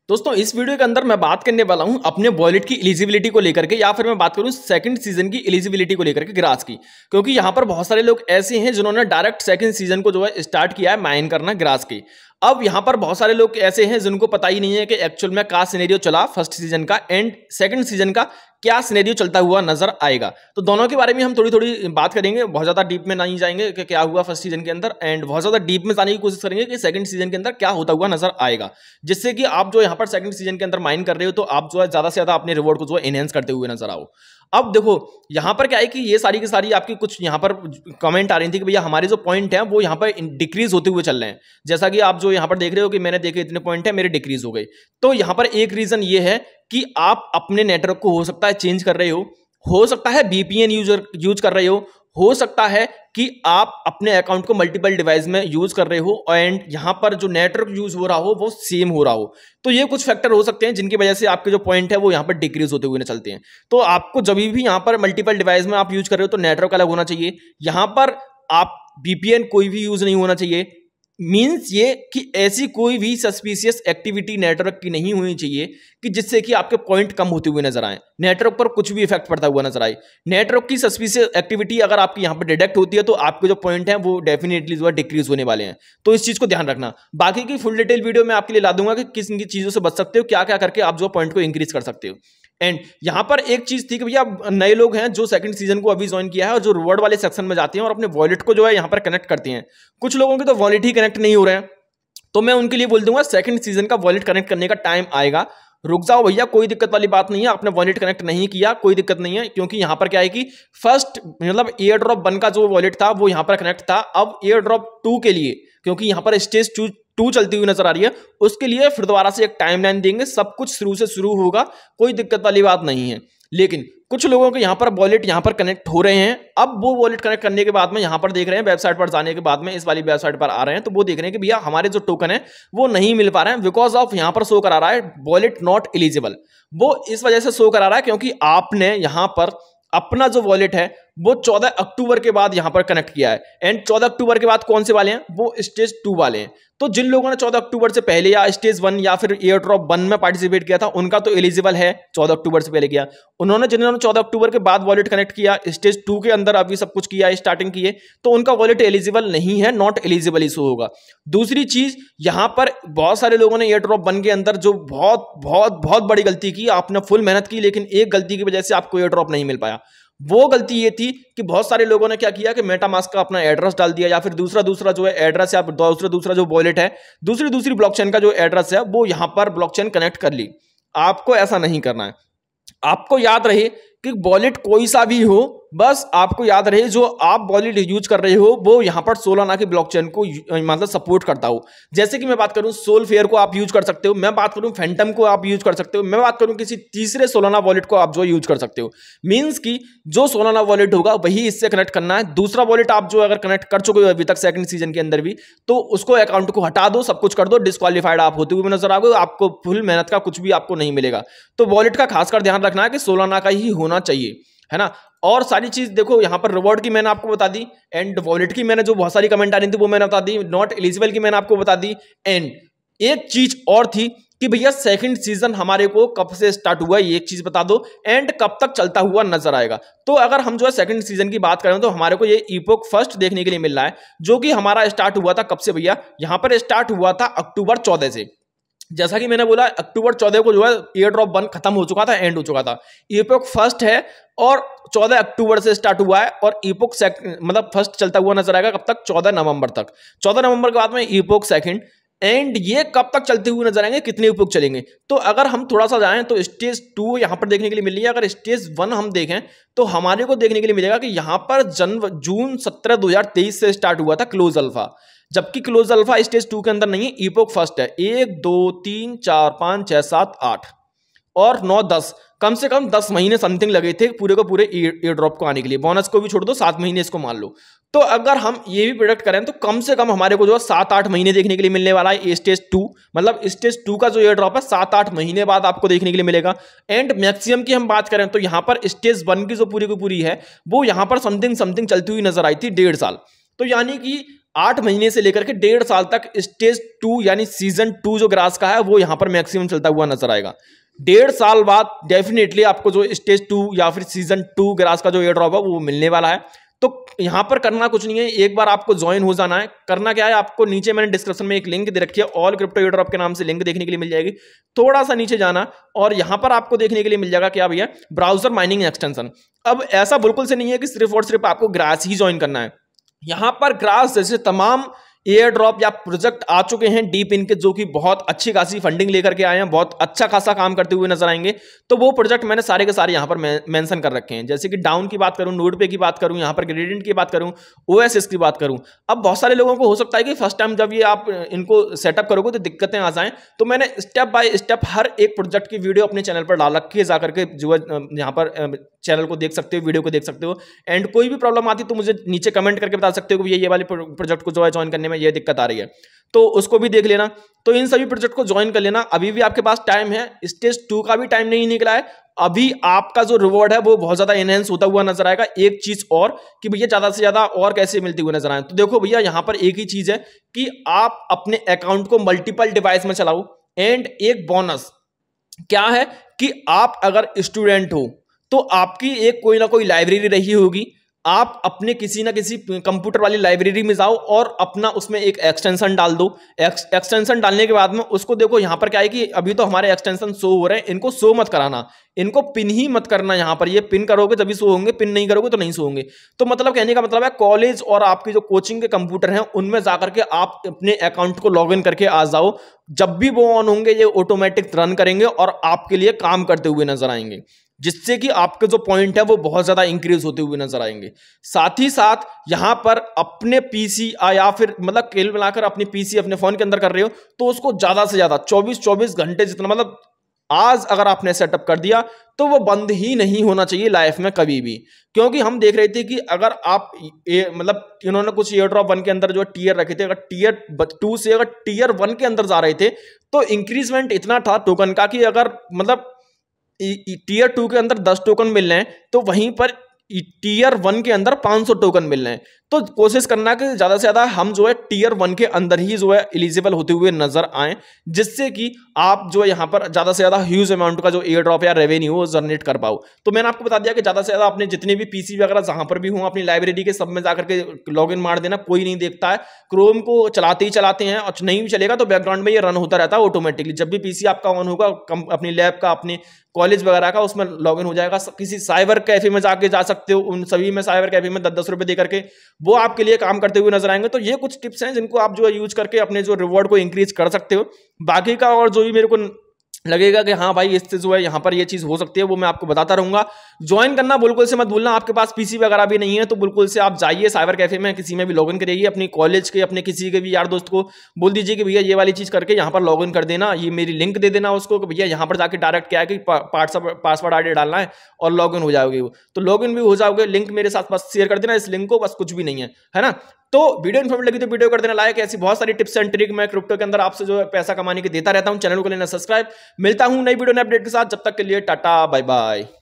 दोस्तों इस वीडियो के अंदर मैं बात करने वाला हूं अपने वॉलेट की एलिजिबिलिटी को लेकर के या फिर मैं बात करूं सेकंड सीजन की एलिजिबिलिटी को लेकर के ग्रास की। क्योंकि यहां पर बहुत सारे लोग ऐसे हैं जिन्होंने डायरेक्ट सेकंड सीजन को जो है स्टार्ट किया है माइन करना ग्रास की। अब यहां पर बहुत सारे लोग ऐसे हैं जिनको पता ही नहीं है कि एक्चुअल में क्या सिनेरियो चला फर्स्ट सीजन का एंड सेकंड सीजन का क्या सिनेरियो चलता हुआ नजर आएगा। तो दोनों के बारे में हम थोड़ी थोड़ी बात करेंगे, बहुत ज्यादा डीप में नहीं जाएंगे कि क्या हुआ फर्स्ट सीजन के अंदर एंड बहुत ज्यादा डीप में जाने की कोशिश करेंगे कि सेकंड सीजन के अंदर क्या होता हुआ नजर आएगा, जिससे कि आप जो यहाँ पर सेकंड सीजन के अंदर माइन कर रहे हो तो आप जो है ज्यादा से ज्यादा अपने रिवॉर्ड को जो है एनहेंस करते हुए नजर आओ। अब देखो यहाँ पर क्या है कि ये सारी की सारी आपकी कुछ यहाँ पर कमेंट आ रही थी कि भैया हमारे जो पॉइंट है वो यहाँ पर डिक्रीज होते हुए चल रहे हैं। जैसा कि आप जो यहाँ पर देख रहे हो कि मैंने देखे इतने पॉइंट है मेरे डिक्रीज हो गए। तो यहाँ पर एक रीजन ये है कि आप अपने नेटवर्क को हो सकता है चेंज कर रहे हो सकता है VPN यूज कर रहे हो सकता है कि आप अपने अकाउंट को मल्टीपल डिवाइस में यूज कर रहे हो एंड यहां पर जो नेटवर्क यूज हो रहा हो वो सेम हो रहा हो। तो ये कुछ फैक्टर हो सकते हैं जिनकी वजह से आपके जो पॉइंट है वो यहां पर डिक्रीज होते हुए न चलते हैं। तो आपको जब भी यहां पर मल्टीपल डिवाइस में आप यूज कर रहे हो तो नेटवर्क अलग होना चाहिए। यहां पर आप VPN कोई भी यूज नहीं होना चाहिए। मीन्स ये कि ऐसी कोई भी सस्पिशियस एक्टिविटी नेटवर्क की नहीं होनी चाहिए कि जिससे कि आपके पॉइंट कम होते हुए नजर आए, नेटवर्क पर कुछ भी इफेक्ट पड़ता हुआ नजर आए। नेटवर्क की सस्पिशियस एक्टिविटी अगर आपकी यहाँ पर डिटेक्ट होती है तो आपके जो पॉइंट है वो डेफिनेटली जो है डिक्रीज होने वाले हैं। तो इस चीज को ध्यान रखना। बाकी की फुल डिटेल वीडियो में आपके लिए ला दूंगा कि किस किन चीजों से बच सकते हो, क्या क्या करके आप जो पॉइंट को इंक्रीज कर सकते हो। एंड यहां पर एक चीज थी कि भैया नए लोग हैं जो सेकंड सीजन को अभी ज्वाइन किया है और जो रिवॉर्ड वाले सेक्शन में जाते हैं और अपने वॉलेट को जो है यहां पर कनेक्ट करते हैं। कुछ लोगों के तो वॉलेट ही कनेक्ट नहीं हो रहे हैं, तो मैं उनके लिए बोल दूंगा सेकंड सीजन का वॉलेट कनेक्ट करने का टाइम आएगा। रुक जाओ भैया, कोई दिक्कत वाली बात नहीं है। आपने वॉलेट कनेक्ट नहीं किया कोई दिक्कत नहीं है, क्योंकि यहां पर क्या है कि फर्स्ट मतलब एयर ड्रॉप 1 का जो वॉलेट था वो यहां पर कनेक्ट था। अब एयर ड्रॉप 2 के लिए क्योंकि यहां पर स्टेज 2 चलती हुई नजर आ रही है, उसके लिए फिर दोबारा से एक टाइमलाइन देंगे, सब कुछ शुरू से शुरू होगा, कोई दिक्कत वाली बात नहीं है। लेकिन कुछ लोगों के यहाँ पर वॉलेट यहाँ पर कनेक्ट हो रहे हैं। अब वो वॉलेट कनेक्ट करने के बाद में यहाँ पर देख रहे हैं, वेबसाइट पर जाने के बाद में इस वाली वेबसाइट पर आ रहे हैं तो वो देख रहे हैं कि भैया हमारे जो टोकन है वो नहीं मिल पा रहे हैं बिकॉज ऑफ यहाँ पर शो करा रहा है वॉलेट नॉट एलिजिबल। वो इस वजह से शो करा रहा है क्योंकि आपने यहाँ पर अपना जो वॉलेट है वो 14 अक्टूबर के बाद यहां पर कनेक्ट किया है एंड 14 अक्टूबर के बाद कौन से वाले हैं, वो स्टेज 2 वाले हैं। तो जिन लोगों ने 14 अक्टूबर से पहले या स्टेज 1 या फिर एयर ड्रॉप 1 में पार्टिसिपेट किया था उनका तो एलिजिबल है, 14 अक्टूबर से पहले किया। जिन्होंने 14 अक्टूबर के बाद वॉलेट कनेक्ट किया स्टेज 2 के अंदर अभी सब कुछ किया स्टार्टिंग किए तो उनका वॉलेट एलिजिबल नहीं है, नॉट एलिजिबल इशू होगा। दूसरी चीज यहां पर बहुत सारे लोगों ने एयर ड्रॉप 1 के अंदर जो बहुत बहुत बहुत बड़ी गलती की, आपने फुल मेहनत की लेकिन एक गलती की वजह से आपको एयर ड्रॉप नहीं मिल पाया। वो गलती ये थी कि बहुत सारे लोगों ने क्या किया कि मेटामास्क का अपना एड्रेस डाल दिया या फिर दूसरा जो है एड्रेस या दूसरा जो वॉलेट है दूसरी ब्लॉकचेन का जो एड्रेस है वो यहां पर ब्लॉकचेन कनेक्ट कर ली। आपको ऐसा नहीं करना है। आपको याद रहे कि वॉलेट कोई सा भी हो, बस आपको याद रहे जो आप वॉलेट यूज कर रहे हो वो यहां पर सोलाना की ब्लॉकचेन को मतलब सपोर्ट करता हो। जैसे कि मैं बात करूं सोलफेयर को आप यूज कर सकते हो, मैं बात करूं फैंटम को आप यूज कर सकते हो, मैं बात करूं किसी तीसरे सोलाना वॉलेट को आप जो यूज कर सकते हो। मींस कि जो सोलाना वॉलेट होगा वही इससे कनेक्ट करना है। दूसरा वॉलेट आप जो अगर कनेक्ट कर चुके हो अभी तक सेकंड सीजन के अंदर भी तो उसको अकाउंट को हटा दो, सब कुछ कर दो, डिस्क्वालीफाइड आप होते हुए नजर आओगे, आपको फुल मेहनत का कुछ भी आपको नहीं मिलेगा। तो वॉलेट का खासकर ध्यान रखना है कि सोलाना का ही होना चाहिए, है ना। और सारी चीज देखो यहां पर रिवॉर्ड की मैंने आपको बता दी एंड वॉलेट की मैंने जो बहुत सारी कमेंट आ रही थी वो मैंने बता दी, नॉट एलिजिबल की मैंने आपको बता दी। एंड एक चीज और थी कि भैया सेकंड सीजन हमारे को कब से स्टार्ट हुआ ये एक चीज बता दो एंड कब तक चलता हुआ नजर आएगा। तो अगर हम जो है सेकंड सीजन की बात करें तो हमारे को ये ईपोक फर्स्ट देखने के लिए मिल रहा है जो कि हमारा स्टार्ट हुआ था कब से भैया, यहां पर स्टार्ट हुआ था अक्टूबर 14 से। जैसा कि मैंने बोला अक्टूबर 14 को जो है एयर ड्रॉप 1 खत्म हो चुका था, एंड हो चुका था। ईपोक फर्स्ट है और 14 अक्टूबर से स्टार्ट हुआ है और ईपोक मतलब फर्स्ट चलता हुआ नजर आएगा कब तक, 14 नवंबर तक। 14 नवंबर के बाद में ईपोक सेकंड एंड ये कब तक चलते हुए नजर आएंगे, कितने ईपोक चलेंगे। तो अगर हम थोड़ा सा जाएं तो स्टेज 2 यहां पर देखने के लिए मिल रही है। अगर स्टेज 1 हम देखें तो हमारे को देखने के लिए मिलेगा कि यहां पर जून 17 2023 से स्टार्ट हुआ था क्लोज अल्फा, जबकि क्लोज अल्फा स्टेज 2 के अंदर नहीं है, ईपोक फर्स्ट है। 1 2 3 4 5 6 7 8 और 9 10 कम से कम 10 महीने समथिंग लगे थे पूरे को पूरे एयर ड्रॉप को आने के लिए। बोनस को भी छोड़ दो, 7 महीने इसको मान लो। तो अगर हम ये भी प्रोडक्ट करें तो कम से कम हमारे को जो 7-8 महीने देखने के लिए मिलने वाला है स्टेज 2, मतलब स्टेज 2 का जो एयर ड्रॉप है 7-8 महीने बाद आपको देखने के लिए मिलेगा। एंड मैक्सिमम की हम बात करें तो यहां पर स्टेज 1 की जो पूरी की पूरी है वो यहां पर समथिंग चलती हुई नजर आई थी 1.5 साल। तो यानी कि 8 महीने से लेकर के 1.5 साल तक स्टेज 2 यानी सीजन 2 जो ग्रास का है वो यहां पर मैक्सिमम चलता हुआ नजर आएगा। 1.5 साल बाद डेफिनेटली आपको जो स्टेज 2 या फिर सीजन 2 ग्रास का जो एयर ड्रॉप है वो मिलने वाला है। तो यहां पर करना कुछ नहीं है, एक बार आपको ज्वाइन हो जाना है। करना क्या है, आपको नीचे मैंने डिस्क्रिप्शन में एक लिंक दे रखी है, ऑल क्रिप्टो एयर ड्रॉप के नाम से लिंक देखने के लिए मिल जाएगी। थोड़ा सा नीचे जाना और यहां पर आपको देखने के लिए मिल जाएगा क्या भैया, ब्राउजर माइनिंग एक्सटेंशन। अब ऐसा बिल्कुल से नहीं है कि सिर्फ और सिर्फ आपको ग्रास ही ज्वाइन करना है। यहां पर ग्रास जैसे तमाम एयर ड्रॉप या प्रोजेक्ट आ चुके हैं डीप इनके, जो कि बहुत अच्छी खासी फंडिंग लेकर के आए हैं, बहुत अच्छा खासा काम करते हुए नजर आएंगे। तो वो प्रोजेक्ट मैंने सारे के सारे यहां पर मेंशन कर रखे हैं, जैसे कि डाउन की बात करूं, नोड पे की बात करूं, यहां पर ग्रेडियंट की बात करूं, ओएसएस की बात करूं। अब बहुत सारे लोगों को हो सकता है कि फर्स्ट टाइम जब ये आप इनको सेटअप करोगे तो दिक्कतें आ जाएं, तो मैंने स्टेप बाय स्टेप हर एक प्रोजेक्ट की वीडियो अपने चैनल पर डाल रखी है, जाकर के जो यहाँ पर चैनल को देख सकते हो, वीडियो को देख सकते हो। एंड कोई भी प्रॉब्लम आती तो मुझे नीचे कमेंट करके बता सकते हो कि ये वाले प्रोजेक्ट को जो है ज्वाइन करने में ये दिक्कत आ रही है, तो उसको भी देख लेना। तो इन सभी प्रोजेक्ट को ज्वाइन कर लेना, अभी भी आपके पास टाइम है। स्टेज 2 का भी टाइम नहीं निकला है, अभी आपका जो रिवॉर्ड है वो बहुत ज्यादा एनहेंस होता हुआ नजर आएगा। एक चीज और कि भैया ज्यादा से ज्यादा और कैसे मिलती हुई नजर आए, तो देखो भैया यहां पर एक ही चीज है कि आप अपने अकाउंट को मल्टीपल डिवाइस में चलाओ। एंड एक बोनस क्या है कि आप अगर स्टूडेंट हो तो आपकी एक कोई ना कोई लाइब्रेरी रही होगी, आप अपने किसी ना किसी कंप्यूटर वाली लाइब्रेरी में जाओ और अपना उसमें एक एक्सटेंशन डाल दो। एक्सटेंशन डालने के बाद में उसको देखो, यहां पर क्या है कि अभी तो हमारे एक्सटेंशन शो हो रहे हैं, इनको शो मत कराना, इनको पिन ही मत करना। यहां पर ये पिन करोगे तभी शो होंगे, पिन नहीं करोगे तो नहीं शो होंगे। तो मतलब कहने का मतलब है कॉलेज और आपकी जो कोचिंग के कंप्यूटर हैं उनमें जाकर के आप अपने अकाउंट को लॉग इन करके आ जाओ। जब भी वो ऑन होंगे ये ऑटोमेटिक रन करेंगे और आपके लिए काम करते हुए नजर आएंगे, जिससे कि आपके जो पॉइंट है वो बहुत ज्यादा इंक्रीज होते हुए नजर आएंगे। साथ ही साथ यहां पर अपने पीसी या फिर मतलब केल मिलाकर अपनी पीसी अपने फोन के अंदर कर रहे हो तो उसको ज्यादा से ज्यादा 24 घंटे जितना, मतलब आज अगर आपने सेटअप कर दिया तो वो बंद ही नहीं होना चाहिए लाइफ में कभी भी। क्योंकि हम देख रहे थे कि अगर आप मतलब इन्होंने कुछ एयर ड्रॉप 1 के अंदर जो टीयर रखे थे, अगर टीयर 2 से अगर टीयर 1 के अंदर जा रहे थे तो इंक्रीजमेंट इतना था टोकन का कि अगर मतलब टीयर 2 के अंदर 10 टोकन मिल रहे हैं तो वहीं पर टीयर 1 के अंदर 500 टोकन मिल रहे हैं। तो कोशिश करना कि ज्यादा से ज्यादा हम जो है टीयर 1 के अंदर ही जो है एलिजिबल होते हुए नजर आए, जिससे कि आप जो यहाँ पर ज्यादा से ज्यादा ह्यूज अमाउंट का जो एयर ड्रॉप या रेवेन्यू वो जनरेट कर पाओ। तो मैंने आपको बता दिया कि ज्यादा से ज्यादा अपने जितने भी पीसी वगैरह जहां पर भी हो अपनी लाइब्रेरी के सब में जाकर के लॉग इन मार देना, कोई नहीं देखता है। क्रोम को चलाते ही चलाते हैं और नहीं भी चलेगा तो बैकग्राउंड में ये रन होता रहता है ऑटोमेटिकली। जब भी पीसी आपका ऑन होगा अपनी लैब का, अपने कॉलेज वगैरह का, उसमें लॉग इन हो जाएगा। किसी साइबर कैफे में जाके जा सकते हो, उन सभी में साइबर कैफे में 10-10 रुपए दे करके वो आपके लिए काम करते हुए नजर आएंगे। तो ये कुछ टिप्स हैं जिनको आप जो है यूज करके अपने जो रिवॉर्ड को इंक्रीज कर सकते हो। बाकी का और जो भी मेरे को लगेगा कि हाँ भाई इससे जो है यहाँ पर ये चीज हो सकती है वो मैं आपको बताता रहूंगा। ज्वाइन करना बिल्कुल से मत भूलना। आपके पास पीसी वगैरह भी नहीं है तो बिल्कुल से आप जाइए साइबर कैफे में, किसी में भी लॉगिन करिए, अपनी कॉलेज के अपने किसी के भी यार दोस्त को बोल दीजिए कि भैया ये वाली चीज करके यहाँ पर लॉगिन कर देना, ये मेरी लिंक दे देना उसको कि भैया यहाँ पर जाके डायरेक्ट क्या है कि पासवर्ड आईडी डालना है और लॉगिन हो जाओगे। तो लॉगिन भी हो जाओगे। लिंक मेरे साथ बस शेयर कर देना इस लिंक को, बस कुछ भी नहीं है ना। तो वीडियो इन्फॉर्मेटिव लगी तो वीडियो कर देना लाइक। ऐसी बहुत सारी टिप्स एंड ट्रिक मैं क्रिप्टो के अंदर आपसे जो है पैसा कमाने के देता रहता हूं। चैनल को लेना सब्सक्राइब। मिलता हूं नई वीडियो नए अपडेट के साथ, जब तक के लिए टाटा बाय बाय।